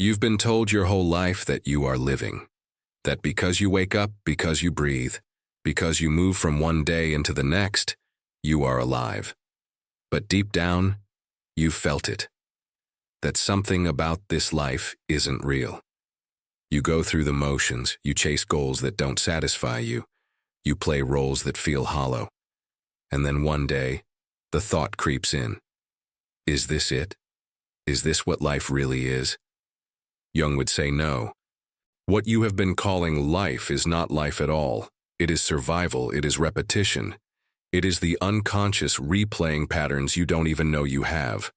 You've been told your whole life that you are living, that because you wake up, because you breathe, because you move from one day into the next, you are alive. But deep down, you've felt it, that something about this life isn't real. You go through the motions, you chase goals that don't satisfy you, you play roles that feel hollow. And then one day, the thought creeps in. Is this it? Is this what life really is? Jung would say no. What you have been calling life is not life at all. It is survival, it is repetition. It is the unconscious replaying patterns you don't even know you have.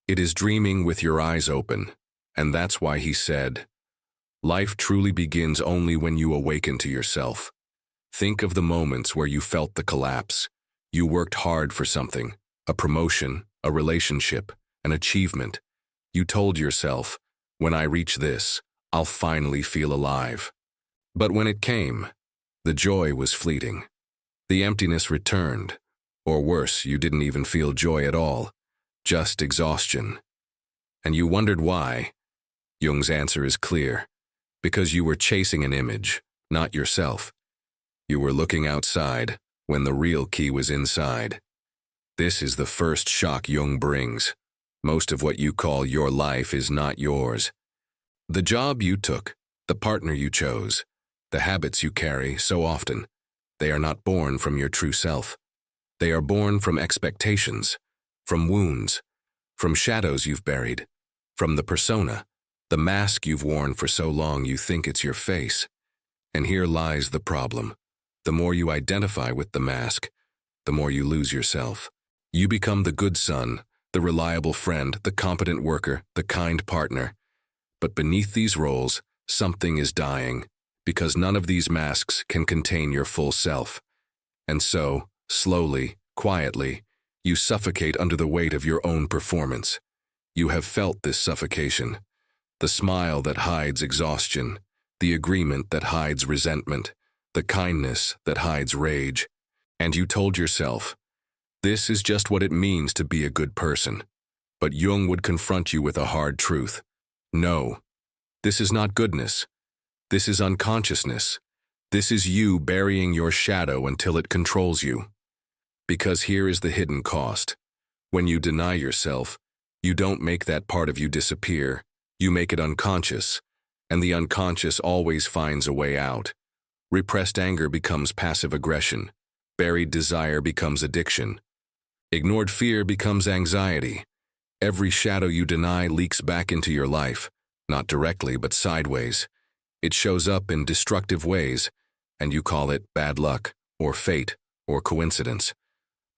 It is dreaming with your eyes open. And that's why he said, life truly begins only when you awaken to yourself. Think of the moments where you felt the collapse. You worked hard for something, a promotion, a relationship, an achievement. You told yourself, when I reach this, I'll finally feel alive. But when it came, the joy was fleeting. The emptiness returned. Or worse, you didn't even feel joy at all, just exhaustion. And you wondered why. Jung's answer is clear. Because you were chasing an image, not yourself. You were looking outside when the real key was inside. This is the first shock Jung brings. Most of what you call your life is not yours. The job you took, the partner you chose, the habits you carry so often, they are not born from your true self. They are born from expectations, from wounds, from shadows you've buried, from the persona, the mask you've worn for so long you think it's your face. And here lies the problem. The more you identify with the mask, the more you lose yourself. You become the good son, the reliable friend, the competent worker, the kind partner. But beneath these roles, something is dying, because none of these masks can contain your full self. And so, slowly, quietly, you suffocate under the weight of your own performance. You have felt this suffocation. The smile that hides exhaustion, the agreement that hides resentment, the kindness that hides rage. And you told yourself, this is just what it means to be a good person. But Jung would confront you with a hard truth. No, this is not goodness. This is unconsciousness. This is you burying your shadow until it controls you. Because here is the hidden cost. When you deny yourself, you don't make that part of you disappear. You make it unconscious, and the unconscious always finds a way out. Repressed anger becomes passive aggression. Buried desire becomes addiction. Ignored fear becomes anxiety. Every shadow you deny leaks back into your life, not directly but sideways. It shows up in destructive ways, and you call it bad luck, or fate, or coincidence.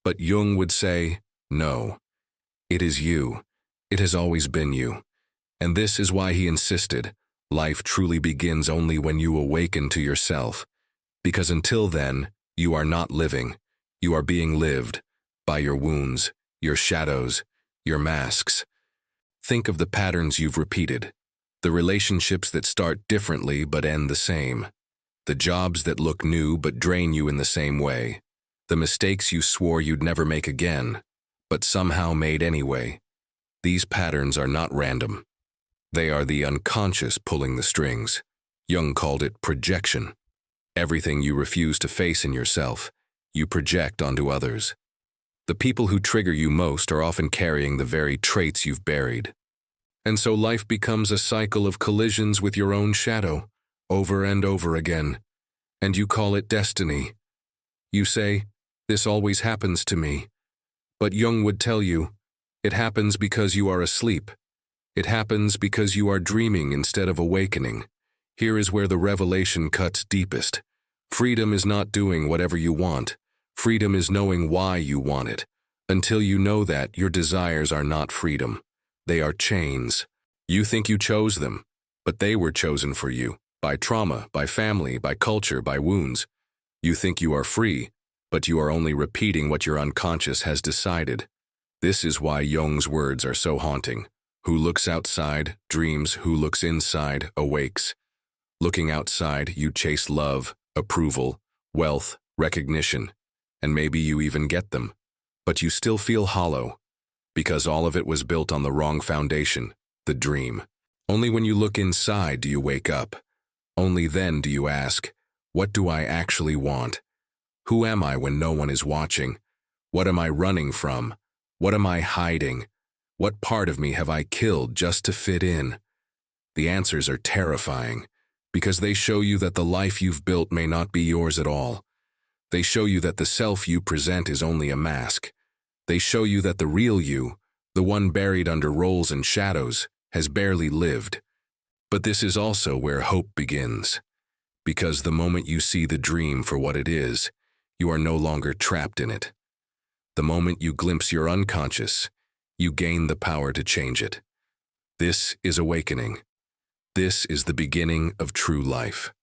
But Jung would say, no. It is you. It has always been you. And this is why he insisted, life truly begins only when you awaken to yourself. Because until then, you are not living. You are being lived by your wounds, your shadows, your masks. Think of the patterns you've repeated, the relationships that start differently but end the same, the jobs that look new but drain you in the same way, the mistakes you swore you'd never make again, but somehow made anyway. These patterns are not random. They are the unconscious pulling the strings. Jung called it projection. Everything you refuse to face in yourself, you project onto others. The people who trigger you most are often carrying the very traits you've buried. And so life becomes a cycle of collisions with your own shadow, over and over again. And you call it destiny. You say, this always happens to me. But Jung would tell you, it happens because you are asleep. It happens because you are dreaming instead of awakening. Here is where the revelation cuts deepest. Freedom is not doing whatever you want. Freedom is knowing why you want it. Until you know that, your desires are not freedom. They are chains. You think you chose them, but they were chosen for you, by trauma, by family, by culture, by wounds. You think you are free, but you are only repeating what your unconscious has decided. This is why Jung's words are so haunting. Who looks outside, dreams. Who looks inside, awakes. Looking outside, you chase love, approval, wealth, recognition, and maybe you even get them. But you still feel hollow, because all of it was built on the wrong foundation, the dream. Only when you look inside do you wake up. Only then do you ask, what do I actually want? Who am I when no one is watching? What am I running from? What am I hiding? What part of me have I killed just to fit in? The answers are terrifying, because they show you that the life you've built may not be yours at all. They show you that the self you present is only a mask. They show you that the real you, the one buried under roles and shadows, has barely lived. But this is also where hope begins. Because the moment you see the dream for what it is, you are no longer trapped in it. The moment you glimpse your unconscious, you gain the power to change it. This is awakening. This is the beginning of true life.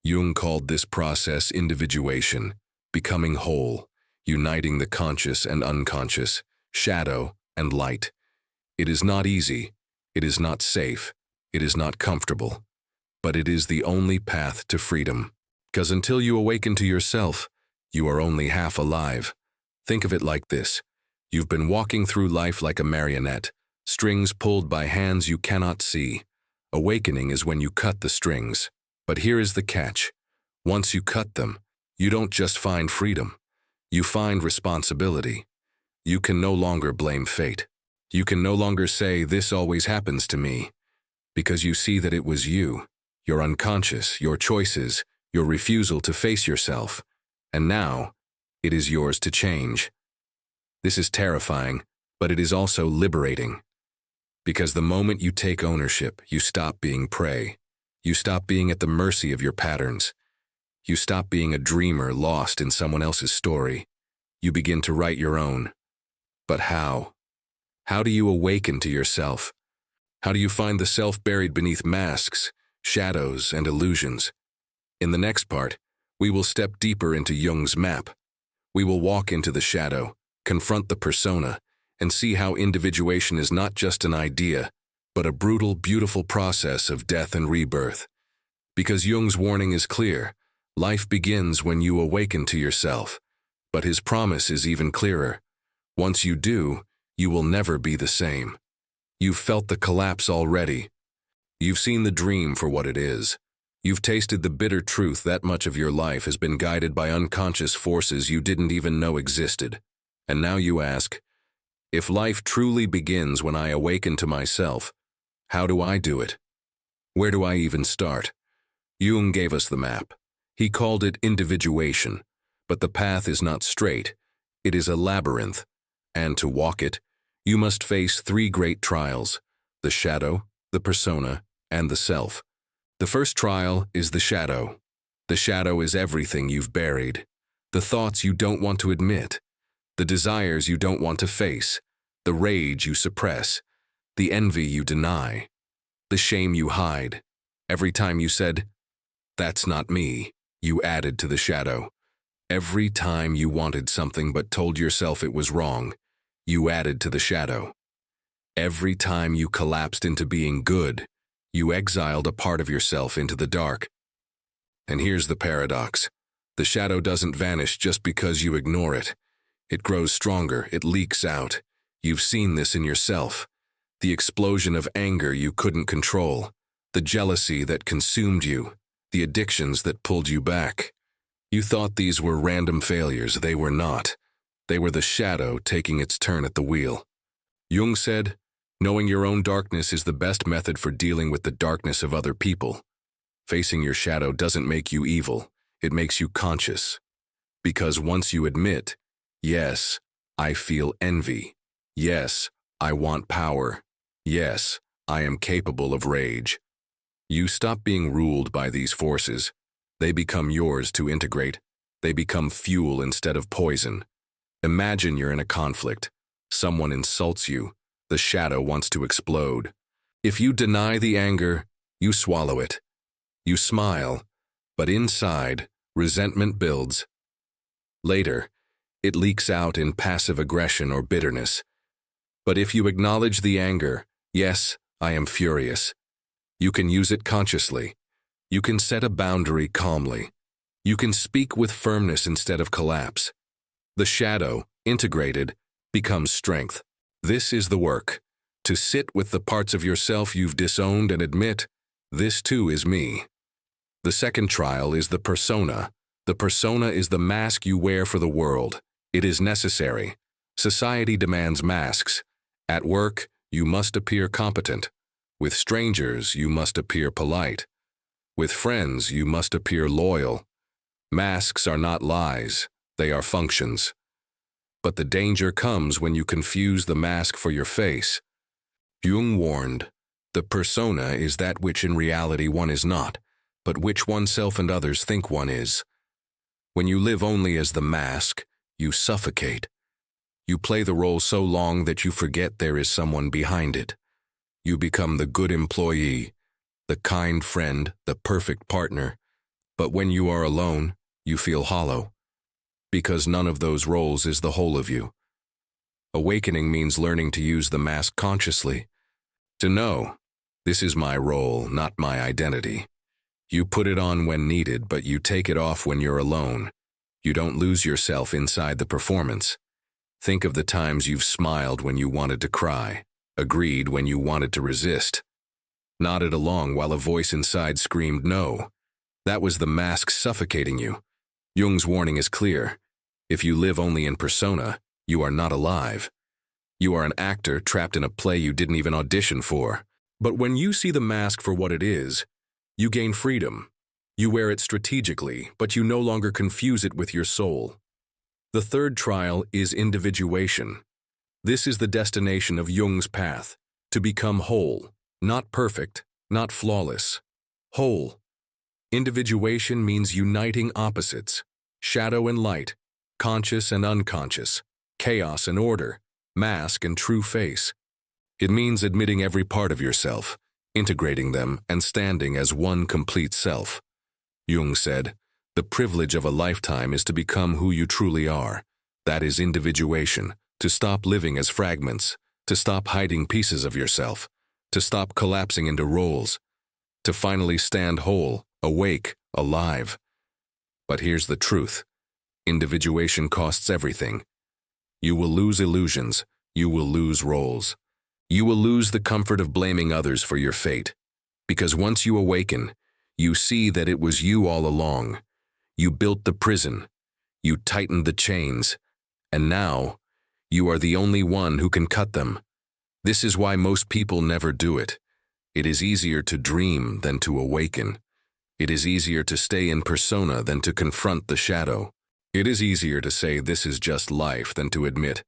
Jung called this process individuation, becoming whole, uniting the conscious and unconscious, shadow and light. It is not easy, it is not safe, it is not comfortable, but it is the only path to freedom. Because until you awaken to yourself, you are only half alive. Think of it like this. You've been walking through life like a marionette, strings pulled by hands you cannot see. Awakening is when you cut the strings. But here is the catch. Once you cut them, you don't just find freedom. You find responsibility. You can no longer blame fate. You can no longer say, this always happens to me. Because you see that it was you, your unconscious, your choices, your refusal to face yourself. And now, it is yours to change. This is terrifying, but it is also liberating. Because the moment you take ownership, you stop being prey. You stop being at the mercy of your patterns. You stop being a dreamer lost in someone else's story. You begin to write your own. But how? How do you awaken to yourself? How do you find the self buried beneath masks, shadows, and illusions? In the next part, we will step deeper into Jung's map. We will walk into the shadow, confront the persona, and see how individuation is not just an idea, but a brutal, beautiful process of death and rebirth. Because Jung's warning is clear, life begins when you awaken to yourself. But his promise is even clearer. Once you do, you will never be the same. You've felt the collapse already. You've seen the dream for what it is. You've tasted the bitter truth that much of your life has been guided by unconscious forces you didn't even know existed. And now you ask, if life truly begins when I awaken to myself, how do I do it? Where do I even start? Jung gave us the map. He called it individuation, but the path is not straight. It is a labyrinth, and to walk it, you must face three great trials: the shadow, the persona, and the self. The first trial is the shadow. The shadow is everything you've buried, the thoughts you don't want to admit, the desires you don't want to face, the rage you suppress, the envy you deny, the shame you hide. Every time you said, "That's not me," you added to the shadow. Every time you wanted something but told yourself it was wrong, you added to the shadow. Every time you collapsed into being good, you exiled a part of yourself into the dark. And here's the paradox. The shadow doesn't vanish just because you ignore it. It grows stronger, it leaks out. You've seen this in yourself. The explosion of anger you couldn't control, the jealousy that consumed you, the addictions that pulled you back. You thought these were random failures. They were not. They were the shadow taking its turn at the wheel. Jung said, knowing your own darkness is the best method for dealing with the darkness of other people. Facing your shadow doesn't make you evil, it makes you conscious. Because once you admit, yes, I feel envy. Yes, I want power. Yes, I am capable of rage. You stop being ruled by these forces. They become yours to integrate. They become fuel instead of poison. Imagine you're in a conflict. Someone insults you. The shadow wants to explode. If you deny the anger, you swallow it. You smile, but inside, resentment builds. Later, it leaks out in passive aggression or bitterness. But if you acknowledge the anger, yes, I am furious. You can use it consciously. You can set a boundary calmly. You can speak with firmness instead of collapse. The shadow, integrated, becomes strength. This is the work. To sit with the parts of yourself you've disowned and admit, this too is me. The second trial is the persona. The persona is the mask you wear for the world. It is necessary. Society demands masks. At work, you must appear competent. With strangers, you must appear polite. With friends, you must appear loyal. Masks are not lies, they are functions. But the danger comes when you confuse the mask for your face. Jung warned, the persona is that which in reality one is not, but which oneself and others think one is. When you live only as the mask, you suffocate. You play the role so long that you forget there is someone behind it. You become the good employee, the kind friend, the perfect partner. But when you are alone, you feel hollow, because none of those roles is the whole of you. Awakening means learning to use the mask consciously. To know, this is my role, not my identity. You put it on when needed, but you take it off when you're alone. You don't lose yourself inside the performance. Think of the times you've smiled when you wanted to cry, agreed when you wanted to resist, nodded along while a voice inside screamed no. That was the mask suffocating you. Jung's warning is clear. If you live only in persona, you are not alive. You are an actor trapped in a play you didn't even audition for. But when you see the mask for what it is, you gain freedom. You wear it strategically, but you no longer confuse it with your soul. The third trial is individuation. This is the destination of Jung's path, to become whole, not perfect, not flawless. Whole. Individuation means uniting opposites, shadow and light, conscious and unconscious, chaos and order, mask and true face. It means admitting every part of yourself, integrating them, and standing as one complete self. Jung said, the privilege of a lifetime is to become who you truly are. That is individuation, to stop living as fragments, to stop hiding pieces of yourself, to stop collapsing into roles, to finally stand whole, awake, alive. But here's the truth. Individuation costs everything. You will lose illusions. You will lose roles. You will lose the comfort of blaming others for your fate. Because once you awaken, you see that it was you all along. You built the prison. You tightened the chains. And now, you are the only one who can cut them. This is why most people never do it. It is easier to dream than to awaken. It is easier to stay in persona than to confront the shadow. It is easier to say this is just life than to admit,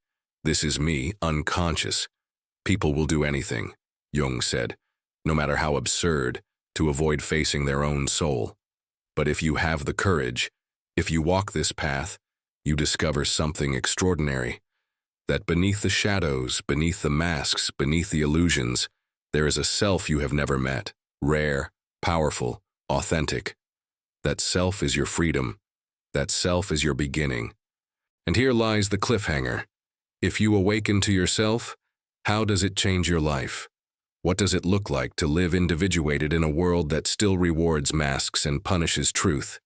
this is me, unconscious. People will do anything, Jung said, no matter how absurd, to avoid facing their own soul. But if you have the courage, if you walk this path, you discover something extraordinary. That beneath the shadows, beneath the masks, beneath the illusions, there is a self you have never met, rare, powerful, authentic. That self is your freedom. That self is your beginning. And here lies the cliffhanger. If you awaken to yourself, how does it change your life? What does it look like to live individuated in a world that still rewards masks and punishes truth?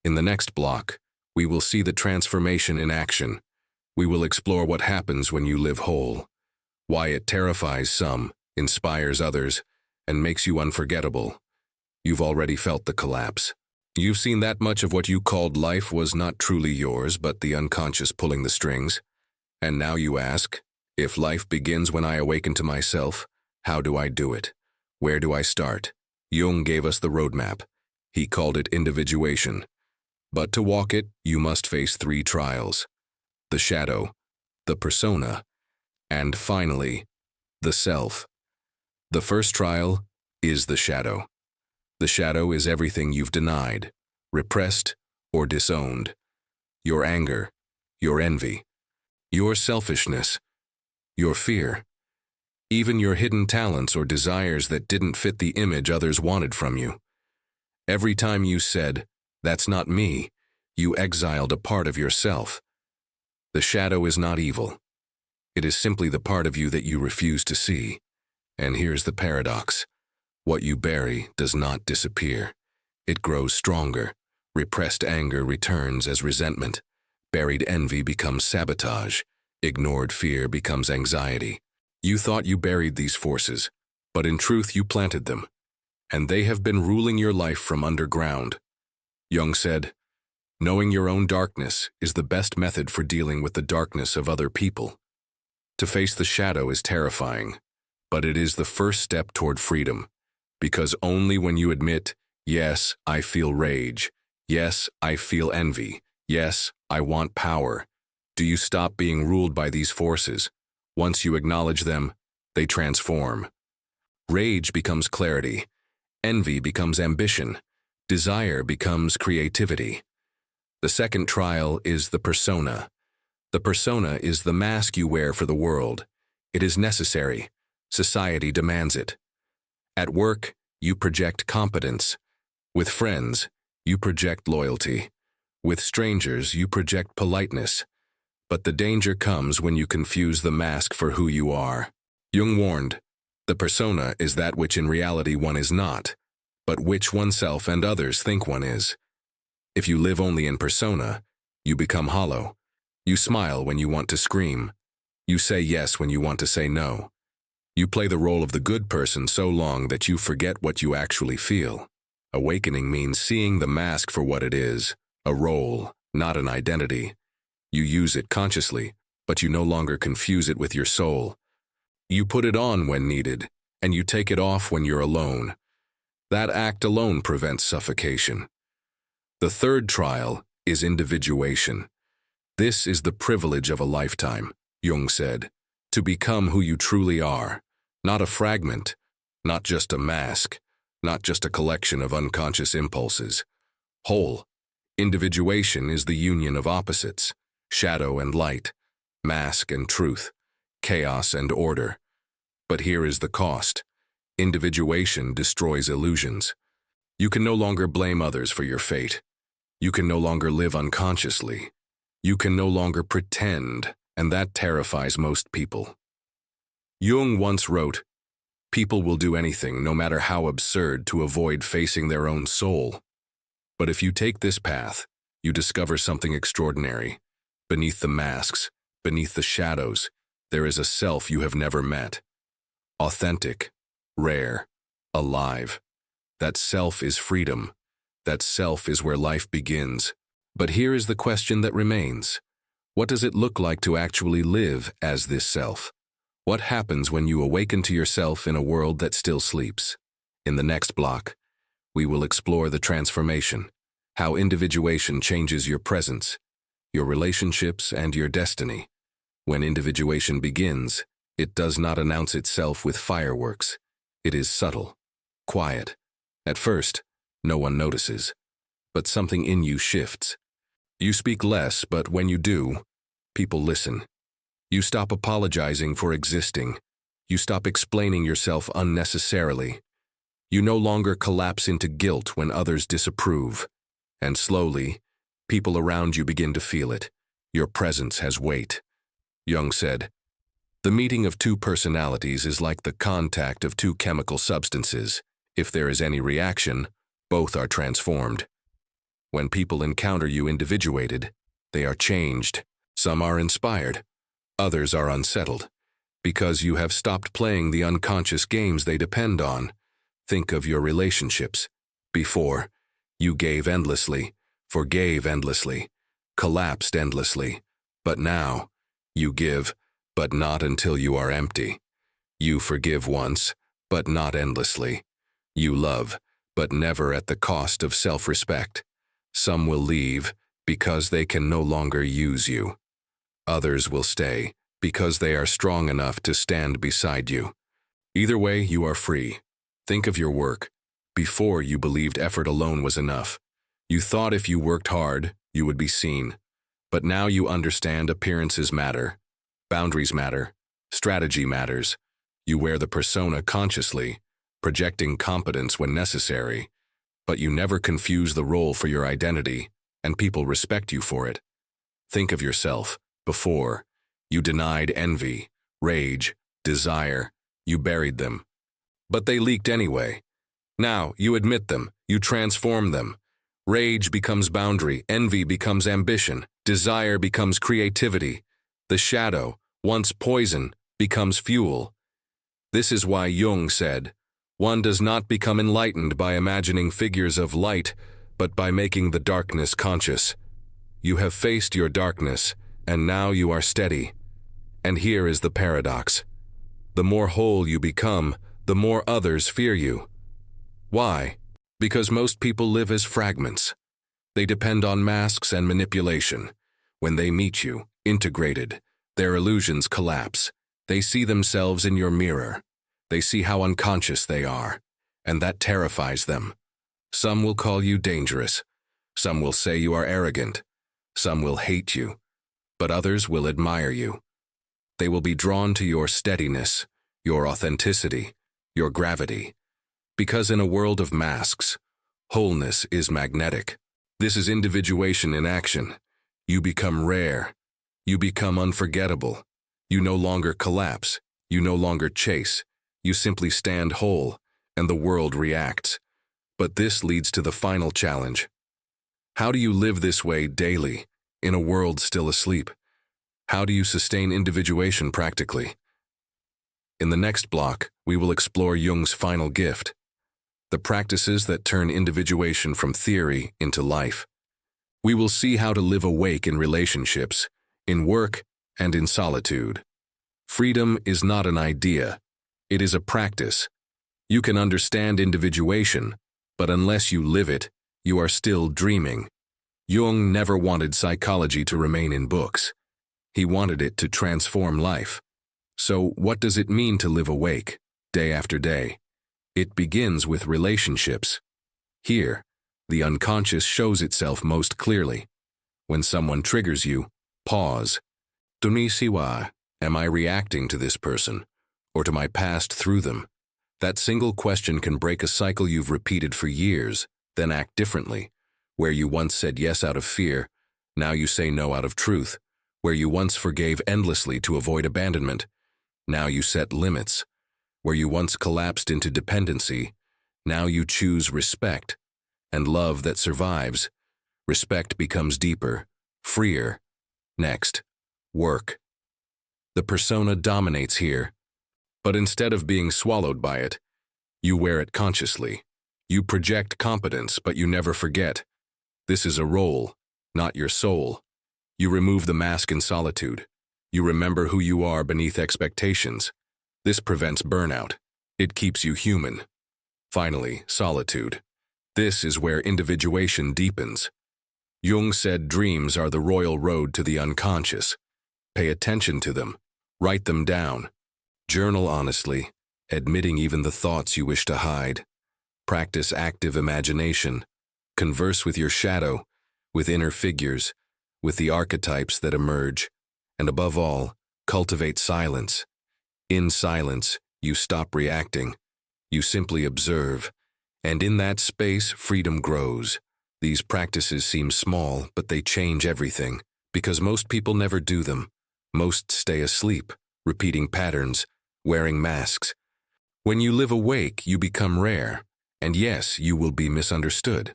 In the next block, we will see the transformation in action. We will explore what happens when you live whole, why it terrifies some, inspires others, and makes you unforgettable. You've already felt the collapse. You've seen that much of what you called life was not truly yours, but the unconscious pulling the strings. And now you ask, if life begins when I awaken to myself, how do I do it? Where do I start? Jung gave us the roadmap. He called it individuation. But to walk it, you must face 3 trials. The shadow, the persona, and finally, the self. The first trial is the shadow. The shadow is everything you've denied, repressed, or disowned. Your anger, your envy, your selfishness, your fear, even your hidden talents or desires that didn't fit the image others wanted from you. Every time you said, "That's not me," you exiled a part of yourself. The shadow is not evil. It is simply the part of you that you refuse to see. And here's the paradox. What you bury does not disappear. It grows stronger. Repressed anger returns as resentment. Buried envy becomes sabotage. Ignored fear becomes anxiety. You thought you buried these forces, but in truth you planted them, and they have been ruling your life from underground. Jung said, "Knowing your own darkness is the best method for dealing with the darkness of other people." To face the shadow is terrifying, but it is the first step toward freedom, because only when you admit, "Yes, I feel rage. Yes, I feel envy. Yes, I want power," do you stop being ruled by these forces. Once you acknowledge them, they transform. Rage becomes clarity. Envy becomes ambition. Desire becomes creativity. The second trial is the persona. The persona is the mask you wear for the world. It is necessary. Society demands it. At work, you project competence. With friends, you project loyalty. With strangers, you project politeness. But the danger comes when you confuse the mask for who you are. Jung warned, the persona is that which in reality one is not, but which oneself and others think one is. If you live only in persona, you become hollow. You smile when you want to scream. You say yes when you want to say no. You play the role of the good person so long that you forget what you actually feel. Awakening means seeing the mask for what it is, a role, not an identity. You use it consciously, but you no longer confuse it with your soul. You put it on when needed, and you take it off when you're alone. That act alone prevents suffocation. The third trial is individuation. This is the privilege of a lifetime, Jung said, to become who you truly are, not a fragment, not just a mask, not just a collection of unconscious impulses. Whole. Individuation is the union of opposites, shadow and light, mask and truth, chaos and order. But here is the cost. Individuation destroys illusions. You can no longer blame others for your fate. You can no longer live unconsciously. You can no longer pretend, and that terrifies most people. Jung once wrote, "People will do anything, no matter how absurd, to avoid facing their own soul. But if you take this path, you discover something extraordinary. Beneath the masks, beneath the shadows, there is a self you have never met. Authentic, rare, alive. That self is freedom. That self is where life begins. But here is the question that remains. What does it look like to actually live as this self? What happens when you awaken to yourself in a world that still sleeps? In the next block, we will explore the transformation, how individuation changes your presence, your relationships, and your destiny. When individuation begins, it does not announce itself with fireworks. It is subtle, quiet. At first, no one notices, but something in you shifts. You speak less, but when you do, people listen. You stop apologizing for existing. You stop explaining yourself unnecessarily. You no longer collapse into guilt when others disapprove. And slowly, people around you begin to feel it. Your presence has weight. Jung said, "The meeting of two personalities is like the contact of two chemical substances. If there is any reaction, both are transformed. When people encounter you individuated, they are changed. Some are inspired. Others are unsettled. Because you have stopped playing the unconscious games they depend on. Think of your relationships. Before, you gave endlessly, forgave endlessly, collapsed endlessly. But now, you give, but not until you are empty. You forgive once, but not endlessly. You love, but never at the cost of self-respect. Some will leave because they can no longer use you. Others will stay because they are strong enough to stand beside you. Either way, you are free. Think of your work. Before, you believed effort alone was enough. You thought if you worked hard, you would be seen. But now you understand appearances matter. Boundaries matter. Strategy matters. You wear the persona consciously, projecting competence when necessary. But you never confuse the role for your identity, and people respect you for it. Think of yourself. Before, you denied envy, rage, desire. You buried them. But they leaked anyway. Now, you admit them. You transform them. Rage becomes boundary. Envy becomes ambition. Desire becomes creativity. The shadow, once poison, becomes fuel. This is why Jung said, "One does not become enlightened by imagining figures of light, but by making the darkness conscious." You have faced your darkness, and now you are steady. And here is the paradox. The more whole you become, the more others fear you. Why? Because most people live as fragments. They depend on masks and manipulation. When they meet you, integrated, their illusions collapse. They see themselves in your mirror. They see how unconscious they are, and that terrifies them. Some will call you dangerous. Some will say you are arrogant. Some will hate you, but others will admire you. They will be drawn to your steadiness, your authenticity, your gravity. Because in a world of masks, wholeness is magnetic. This is individuation in action. You become rare. You become unforgettable. You no longer collapse. You no longer chase. You simply stand whole, and the world reacts. But this leads to the final challenge. How do you live this way daily, in a world still asleep? How do you sustain individuation practically? In the next block, we will explore Jung's final gift, the practices that turn individuation from theory into life. We will see how to live awake in relationships, in work, and in solitude. Freedom is not an idea. It is a practice. You can understand individuation, but unless you live it, you are still dreaming. Jung never wanted psychology to remain in books. He wanted it to transform life. So what does it mean to live awake, day after day? It begins with relationships. Here, the unconscious shows itself most clearly. When someone triggers you, pause. Tunisiwa, am I reacting to this person, or to my past through them? That single question can break a cycle you've repeated for years, then act differently. Where you once said yes out of fear, now you say no out of truth. Where you once forgave endlessly to avoid abandonment, now you set limits. Where you once collapsed into dependency, now you choose respect and love that survives. Respect becomes deeper, freer. Next, work. The persona dominates here, but instead of being swallowed by it, you wear it consciously. You project competence, but you never forget. This is a role, not your soul. You remove the mask in solitude. You remember who you are beneath expectations. This prevents burnout. It keeps you human. Finally, solitude. This is where individuation deepens. Jung said dreams are the royal road to the unconscious. Pay attention to them. Write them down. Journal honestly, admitting even the thoughts you wish to hide. Practice active imagination. Converse with your shadow, with inner figures, with the archetypes that emerge. And above all, cultivate silence. In silence, you stop reacting. You simply observe. And in that space, freedom grows. These practices seem small, but they change everything, because most people never do them. Most stay asleep, repeating patterns, wearing masks. When you live awake, you become rare, and yes, you will be misunderstood.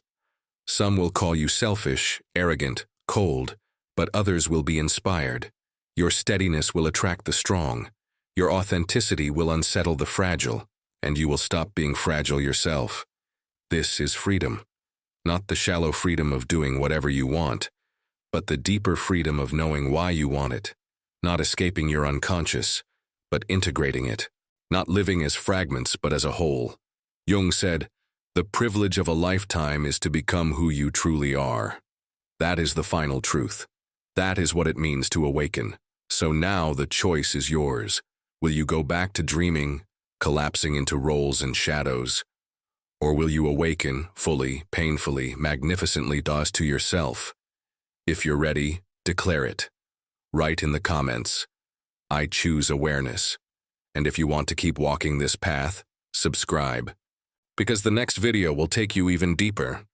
Some will call you selfish, arrogant, cold, but others will be inspired. Your steadiness will attract the strong. Your authenticity will unsettle the fragile, and you will stop being fragile yourself. This is freedom. Not the shallow freedom of doing whatever you want, but the deeper freedom of knowing why you want it. Not escaping your unconscious, but integrating it. Not living as fragments, but as a whole. Jung said, "The privilege of a lifetime is to become who you truly are." That is the final truth. That is what it means to awaken. So now the choice is yours. Will you go back to dreaming, collapsing into roles and shadows? Or will you awaken, fully, painfully, magnificently to yourself? If you're ready, declare it. Write in the comments, "I choose awareness." And if you want to keep walking this path, subscribe. Because the next video will take you even deeper.